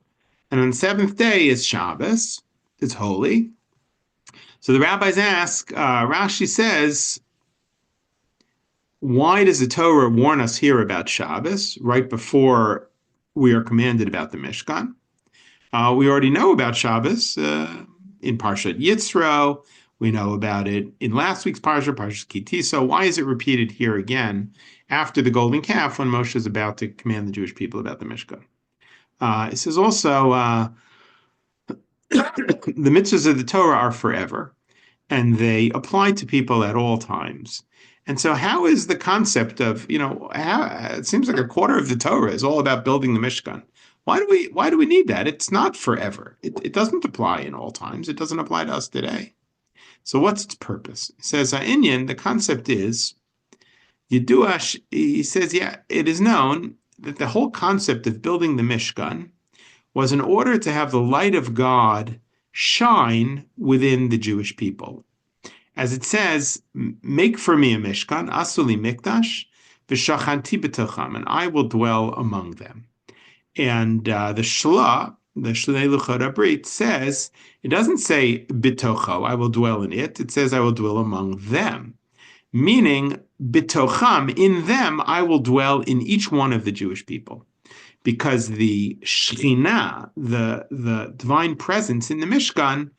and on the seventh day is Shabbos, it's holy. So the rabbis ask, Rashi says, why does the Torah warn us here about Shabbos right before we are commanded about the Mishkan? We already know about Shabbos in Parshat Yitzro. We know about it in last week's Parshat Ki Tisa. Why is it repeated here again after the golden calf when Moshe is about to command the Jewish people about the Mishkan? It says also, the mitzvahs of the Torah are forever, and they apply to people at all times. And so how is the concept of, it seems like a quarter of the Torah is all about building the Mishkan. Why do we need that? It's not forever. It doesn't apply in all times. It doesn't apply to us today. So what's its purpose? He says, Inyan, the concept is, Yiduash, he says, it is known that the whole concept of building the Mishkan was in order to have the light of God shine within the Jewish people. As it says, make for me a Mishkan, asuli mikdash, v'shachanti b'tocham, and I will dwell among them. And the Shlei Luchot Abrit says, it doesn't say bitocho, I will dwell in it. It says I will dwell among them. Meaning, bitocham, in them, I will dwell in each one of the Jewish people. because the Shekhinah, the divine presence in the Mishkan,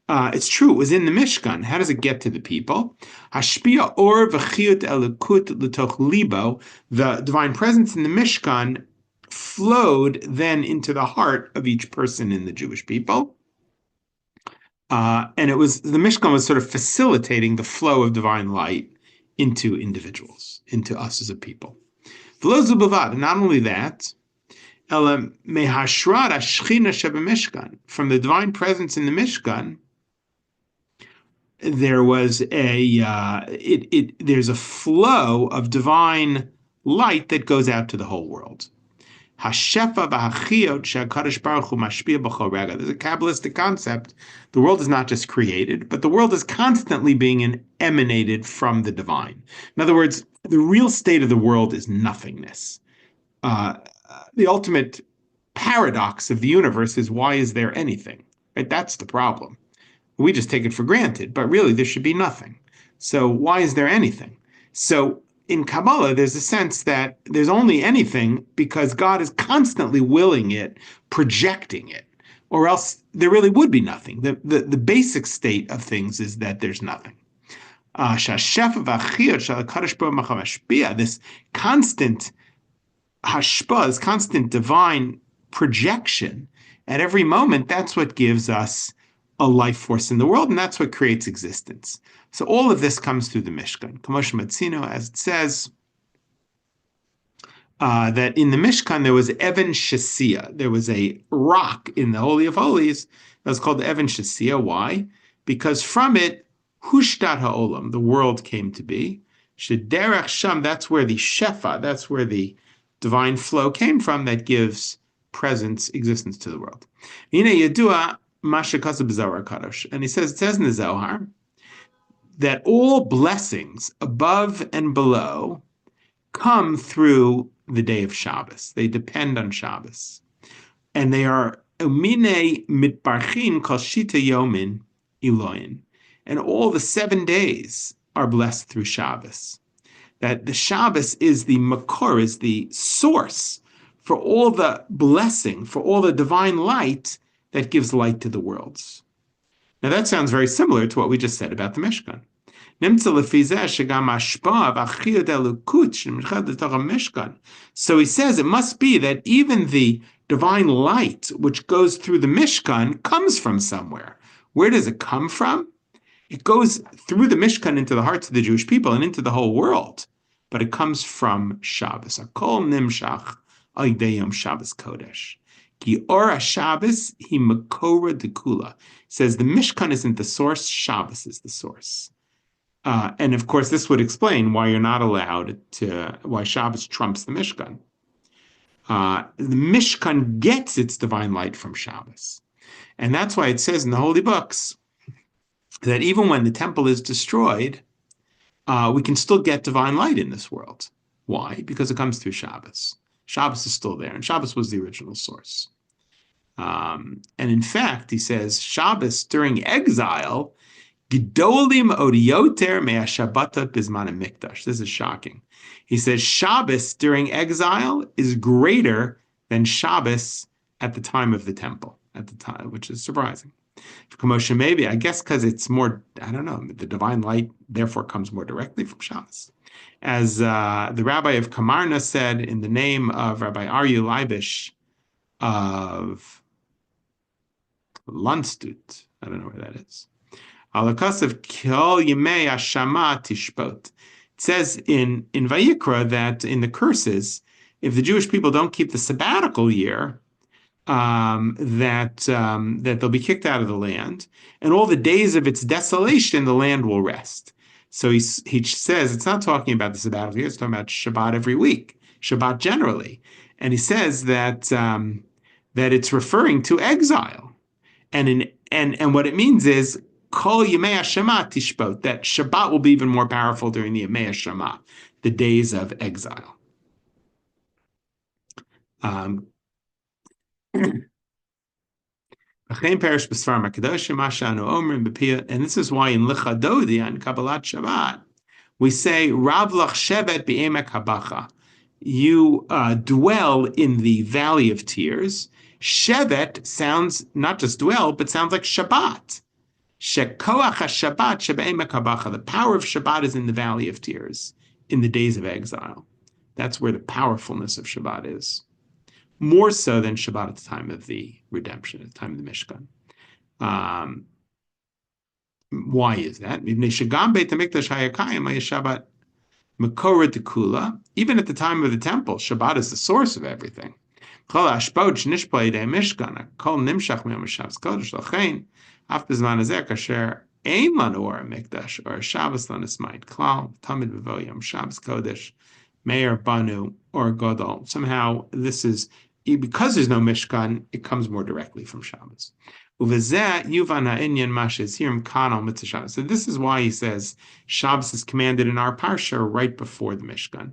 it's true, it was in the Mishkan. How does it get to the people? Hashpia or v'chiyut elikut l'toch libo, the divine presence in the Mishkan flowed then into the heart of each person in the Jewish people. And the Mishkan was sort of facilitating the flow of divine light into individuals, into us as a people. And not only that, from the divine presence in the Mishkan, there was there's a flow of divine light that goes out to the whole world. There's a Kabbalistic concept. The world is not just created, but the world is constantly being emanated from the divine. In other words, the real state of the world is nothingness. The ultimate paradox of the universe is, why is there anything? Right? That's the problem. We just take it for granted, but really there should be nothing. So why is there anything? So in Kabbalah, there's a sense that there's only anything because God is constantly willing it, projecting it, or else there really would be nothing. The basic state of things is that there's nothing. This constant hashpa, this constant divine projection at every moment, that's what gives us a life force in the world, and that's what creates existence. So all of this comes through the Mishkan. Kamosh Matzino, as it says, that in the Mishkan there was Evan Shasia. There was a rock in the Holy of Holies that was called Evan Shasia. Why? Because from it, Hushtat Ha'olam, the world came to be. Shederach Sham, that's where the Shefa, that's where the divine flow came from that gives presence, existence to the world. And he says, it says in the Zohar that all blessings above and below come through the day of Shabbos. They depend on Shabbos. And they are umine mitbarchin kol shita yomin iloyin. And all the 7 days are blessed through Shabbos. That the Shabbos is the makor, is the source for all the blessing, for all the divine light that gives light to the worlds. Now that sounds very similar to what we just said about the Mishkan. So he says it must be that even the divine light which goes through the Mishkan comes from somewhere. Where does it come from? It goes through the Mishkan into the hearts of the Jewish people and into the whole world, but it comes from Shabbos. Akol nimshach al yidei yom Shabbos kodesh. Ki ora Shabbos hi makora dekula. Says the Mishkan isn't the source, Shabbos is the source. And of course, this would explain why you're not allowed to, why Shabbos trumps the Mishkan. The Mishkan gets its divine light from Shabbos. And that's why it says in the holy books that even when the temple is destroyed, we can still get divine light in this world. Why? Because it comes through Shabbos. Shabbos is still there, and Shabbos was the original source. And in fact, he says, Shabbos during exile, Gedolim odioter me'ashabata bizman mikdash. This is shocking. He says Shabbos during exile is greater than Shabbos at the time of the temple, at the time, which is surprising. Maybe, I guess because it's more, I don't know, the divine light therefore comes more directly from Shabbos. As the rabbi of Kamarna said in the name of Rabbi Aryu Leibish of Landstut, I don't know where that is. Alakasav kol yemei hashama tishpot. It says in Vayikra that in the curses, if the Jewish people don't keep the sabbatical year, that they'll be kicked out of the land, and all the days of its desolation, the land will rest. So he says it's not talking about the sabbatical year; it's talking about Shabbat every week, Shabbat generally, and he says that that it's referring to exile, and what it means is Kol Yemei Hashama Tishbot, that Shabbat will be even more powerful during the Yemei Hashama, the days of exile. And this is why in Lichadodi on Kabbalat Shabbat we say Rav Lach Shevet Be'emek Habacha. you dwell in the valley of tears. Shevet sounds not just dwell, but sounds like Shabbat. Shekoach HaShabbat shebe'emek habacha. The power of Shabbat is in the valley of tears, in the days of exile. That's where the powerfulness of Shabbat is. More so than Shabbat at the time of the redemption, at the time of the Mishkan. Why is that? Even at the time of the temple, Shabbat is the source of everything. Meir Banu or Godol. Somehow this is, because there's no Mishkan, it comes more directly from Shabbos. So this is why he says Shabbos is commanded in our parsha right before the Mishkan,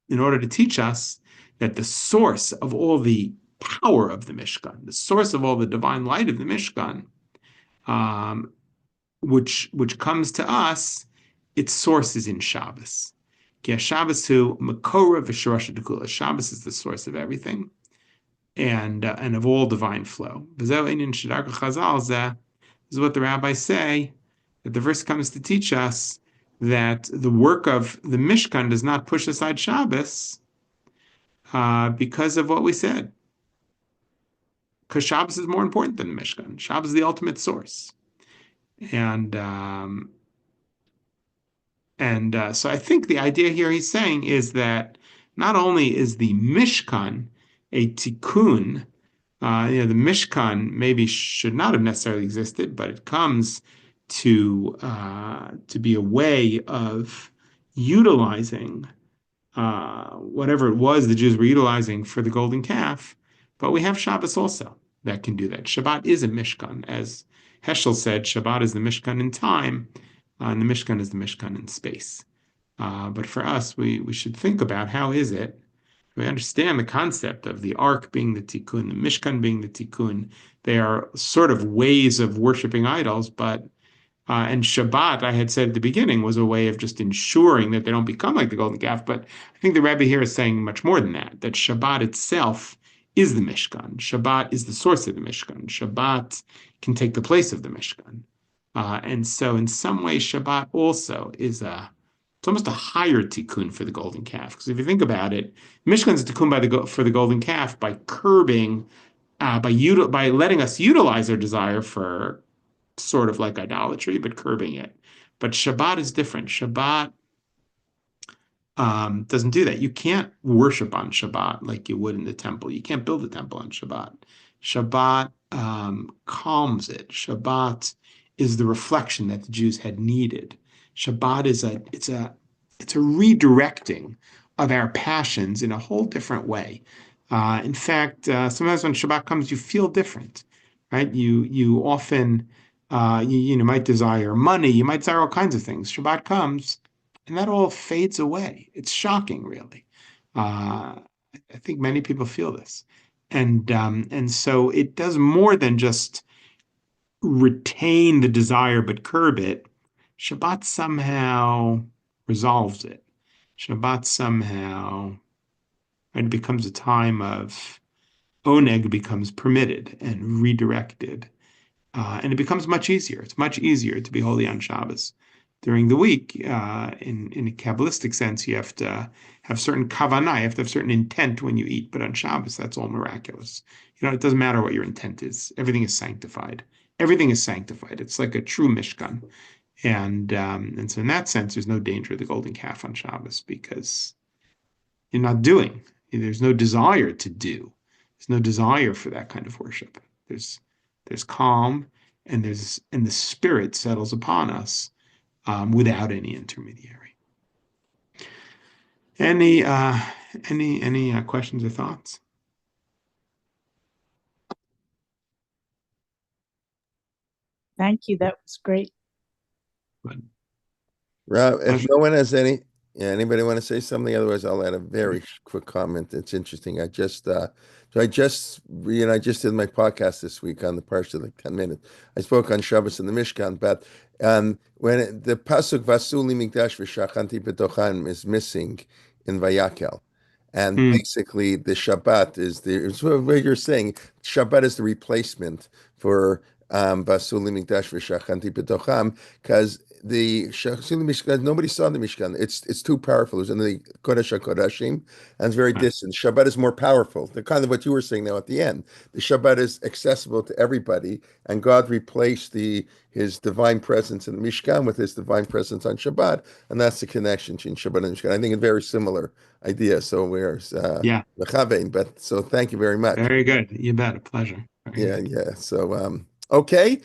in order to teach us that the source of all the power of the Mishkan, the source of all the divine light of the Mishkan, which comes to us, its source is in Shabbos. Shabbos is the source of everything, and of all divine flow. This is what the rabbis say, that the verse comes to teach us that the work of the Mishkan does not push aside Shabbos because of what we said. Because Shabbos is more important than the Mishkan. Shabbos is the ultimate source. And so I think the idea here he's saying is that not only is the Mishkan a tikkun, the Mishkan maybe should not have necessarily existed, but it comes to be a way of utilizing whatever it was the Jews were utilizing for the golden calf. But we have Shabbos also that can do that. Shabbat is a Mishkan. As Heschel said, Shabbat is the Mishkan in time, and the Mishkan is the Mishkan in space. But for us, we should think about how is it, we understand the concept of the Ark being the Tikkun, the Mishkan being the Tikkun. They are sort of ways of worshiping idols, but and Shabbat, I had said at the beginning, was a way of just ensuring that they don't become like the golden calf. But I think the Rebbe here is saying much more than that, that Shabbat itself is the Mishkan. Shabbat is the source of the Mishkan. Shabbat can take the place of the Mishkan. And so in some ways, Shabbat also is it's almost a higher tikkun for the golden calf. Because if you think about it, Mishkan is a tikkun for the golden calf by curbing, by letting us utilize our desire for sort of like idolatry, but curbing it. But Shabbat is different. Shabbat doesn't do that. You can't worship on Shabbat like you would in the temple. You can't build a temple on Shabbat. Shabbat calms it. Shabbat is the reflection that the Jews had needed. Shabbat is it's a redirecting of our passions in a whole different way. In fact, sometimes when Shabbat comes, you feel different, right? You often you might desire money, you might desire all kinds of things. Shabbat comes, and that all fades away. It's shocking, really. I think many people feel this, and so it does more than just retain the desire but curb it. Shabbat somehow resolves it. Shabbat somehow, and it becomes a time of oneg becomes permitted and redirected. And it becomes much easier. It's much easier to be holy on Shabbos. During the week, in a Kabbalistic sense, you have to have certain kavanah, you have to have certain intent when you eat. But on Shabbos, that's all miraculous. It doesn't matter what your intent is. Everything is sanctified. Everything is sanctified. It's like a true Mishkan. And so in that sense, there's no danger of the golden calf on Shabbos because you're not doing. There's no desire to do. There's no desire for that kind of worship. There's calm, and the Spirit settles upon us without any intermediary. Any questions or thoughts? Thank you. That was great. Rob, if no one has anybody want to say something? Otherwise, I'll add a very quick comment. It's interesting. I just did my podcast this week on the Parsha, like 10 minutes. I spoke on Shabbos and the Mishkan, but when the pasuk Vasuli Mikdash v'Shachanti B'Tochan is missing in Vayakhel. And Mm, basically, the Shabbat it's what you're saying. Shabbat is the replacement for Basuli Mikdash v'Shachanti B'tocham, because the Basuli Mishkan, nobody saw the Mishkan. It's too powerful. It's in the Kodesh HaKodashim, and it's very right. distant. Shabbat is more powerful. The kind of what you were saying now at the end. The Shabbat is accessible to everybody, and God replaced his divine presence in the Mishkan with his divine presence on Shabbat, and that's the connection between Shabbat and Mishkan. I think it's very similar idea. So we're Yeah, but so thank you very much. very good. You bet. A pleasure. Very Yeah, good. yeah. So okay.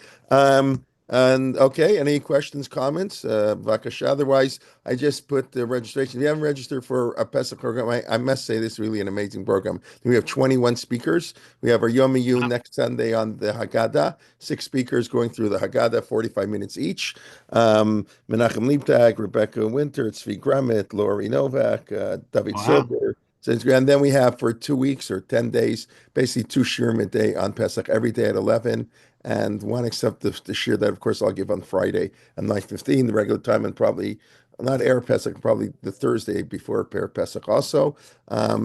And okay, any questions, comments? Vakasha. Otherwise, I just put the registration. If you haven't registered for a Pesach program, I must say this is really an amazing program. We have 21 speakers. We have our Yom Yun Wow. next Sunday on the Haggadah. 6 speakers going through the Haggadah, 45 minutes each. Menachem Leibtag, Rebecca Winter, Tzvi Grumet, Lori Novak, David Wow. Silber. And then we have for 2 weeks or 10 days, basically 2 shiurim a day on Pesach, every day at 11, and one except the shiur that, of course, I'll give on Friday at 9:15, the regular time, and probably not Erev Pesach, probably the Thursday before Erev Pesach also.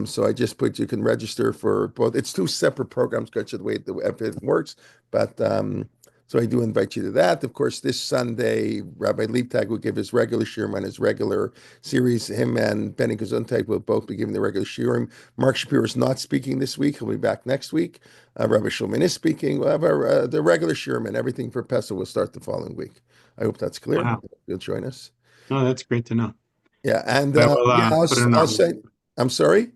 So I just put you can register for both. It's 2 separate programs because of the way everything works, but so I do invite you to that. Of course, this Sunday, Rabbi Leibtag will give his regular shiurim on his regular series. Him and Benny Gesundheit will both be giving the regular shiurim. Mark Shapiro is not speaking this week. He'll be back next week. Rabbi Shulman is speaking. We'll have the regular shiurim, and everything for Pesach will start the following week. I hope that's clear. Wow. You'll join us. No, that's great to know. Yeah, and I will yeah, put it in I'll our. say. I'm sorry.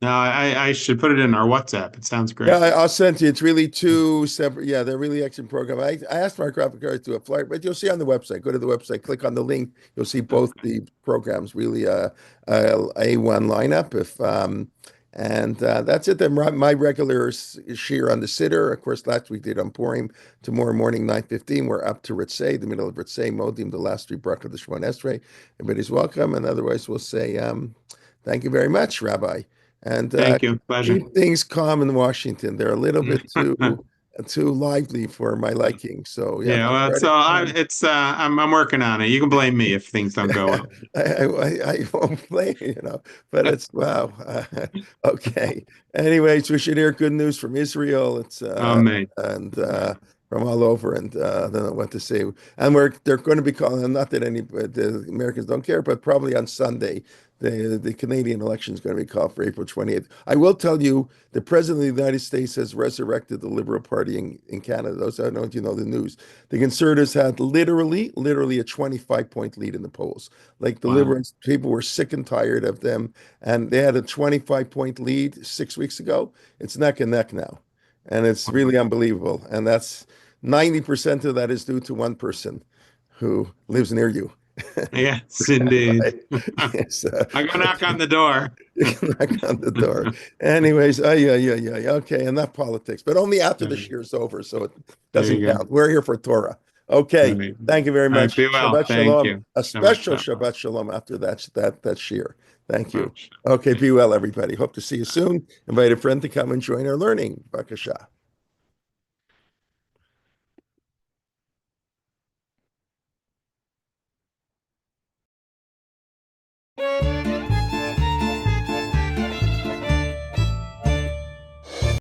No, I should put it in our WhatsApp. It sounds Yeah, great. I'll send you. It's really 2 separate. Yeah, they're really excellent program. I asked my graphic artist to do a flyer, but you'll see on the website. Go to the website, click on the link. You'll see both Okay. the programs. Really, A1 lineup. If and that's it. Then my regular shear on the sitter. Of course, last week did on Purim. Tomorrow morning, 9:15. We're up to Ritzay, the middle of Ritzay, Modim, the last 3 bracha of the Shemon Esrei. Everybody's welcome, and otherwise, we'll say thank you very much, Rabbi. And Thank you. Pleasure. keep things calm in Washington. They're a little bit too lively for my liking. So yeah, Yeah, well, try so to calm. I'm working on it. You can blame me if things don't go well. I won't blame you, but it's wow. Okay. Anyways, we should hear good news from Israel. It's Amen. and from all over, and I don't know what to say. And they're going to be calling. Not that the Americans don't care, but probably on Sunday. The Canadian election is going to be called for April 28th. I will tell you, the President of the United States has resurrected the Liberal Party in Canada. Those I don't know if you know the news. The Conservatives had literally a 25-point lead in the polls. Like the Wow. Liberals, people were sick and tired of them, and they had a 25-point lead 6 weeks ago. It's neck and neck now, and it's really unbelievable. And that's 90% of that is due to one person who lives near you. Yes, indeed. Right. Yes, I go knock on the door. you can knock on the door. Anyways, yeah. Okay, enough politics, but only after the year's over, so it There doesn't you go. count. We're here for Torah. All Okay, right. thank you very All right, much. be well. Shabbat Thank shalom. you. A Shabbat special shalom. Shabbat shalom after that shear. Thank you. Shabbat. Okay, be well, everybody. Hope to see you soon. Invite a friend to come and join our learning. Bakasha.